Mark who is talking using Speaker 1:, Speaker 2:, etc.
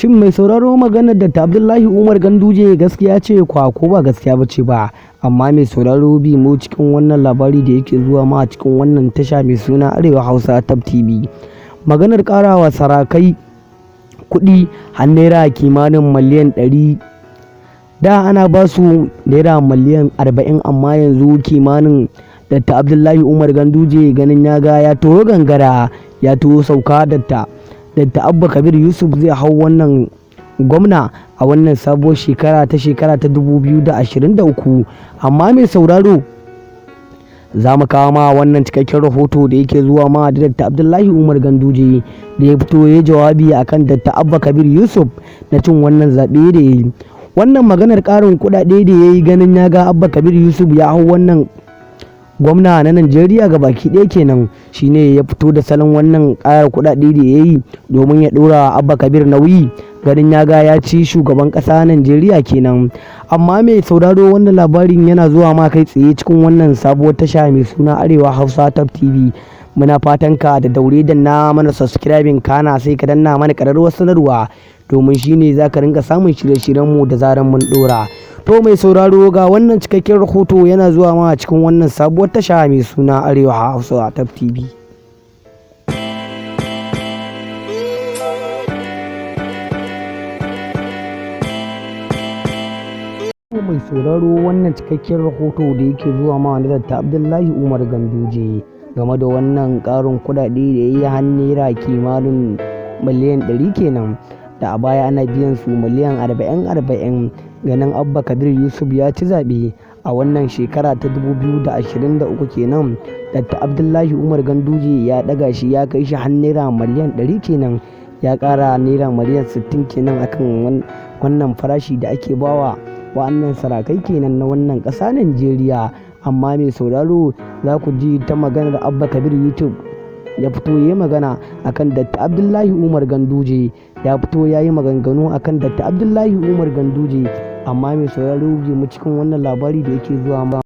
Speaker 1: Shin mai sauraro maganar da Abdullahi Umar Ganduje gaskiya ce kwa ko ba gaskiya ba ce ba, amma mai sauraro bi mu cikin wannan labari da yake zuwa ma a cikin wannan tasha mai suna Arewa Hausa Tab TV. Maganar ƙarawa sarakai kuɗi har naira kimanin miliyan 100, da ana ba su naira miliyan 40, amma yanzu kimanin Dr. Abdullahi Umar Ganduje ganin ya ga ya toho gangara ya toho sauka Dr. Abba Kabir Yusuf zai hau wannan gwamna a wannan sabuwar shekara ta 2023. Amma mai sauraro za mu kawo ma wannan cikakken rahoto da yake zuwa ma da Dr. Abdullahi Umar Ganduje da ya fito ya jawabi akan Dr. Abba Kabir Yusuf na cin wannan zaɓe da ya yi. Wannan maganar ƙarin kuɗaɗe da ya yi ganin ya ga Abba Kabir Yusuf ya hau wannan gwamna na Najeriya ga baki ɗaya kenan, shine ya fito da salon wannan ƙara kuɗaɗe da ya yi domin ya ɗora Abba Kabir nauyi ganin ya ga ya ci shugaban ƙasa Najeriya kenan. Amma mai sauraro wannan labarin yana zuwa ma kai tsaye cikin wannan sabuwar tasha mai suna Arewa Hausa Tab TV. Muna fatan ka da daure danna mana subscribing kana sai ka danna mana ƙararrawar sanarwa domin shine za ka rinka samun shirye-shiryenmu da zaran mun ɗora. To mai sauraro ga wannan cikakken rahoto yana zuwa ma a cikin wannan sabuwar tasha mai suna Arewa Hausa Tab TV. Mai sauraro wannan cikakken rahoto da yake zuwa ma da Dr. Abdullahi Umar Ganduje game da wannan ƙarin kuɗaɗe da ya yi har naira kimanin miliyan 100 kenan, da a baya ana biyan su miliyan 40 ganin Abba Kabir Yusuf ya ci zaɓe a wannan shekara ta 2023 kenan. Dr. Abdullahi Umar Ganduje ya ɗaga shi ya kai shi har naira miliyan 100 kenan, ya ƙara naira miliyan 60 kenan akan wannan farashi da ake bawa wa'annan sarakai kenan na wannan ƙasa Najeriya. Amma mai sauraro za ku ji ta maganar Abba Kabir Yusuf ya fito ya yi magana akan Dr. Abdullahi Umar Ganduje, ya fito ya yi maganganu akan Dr. Abdullahi Umar Ganduje. Amma mai sauraro mu cikin wannan labari da yake zuwa ba.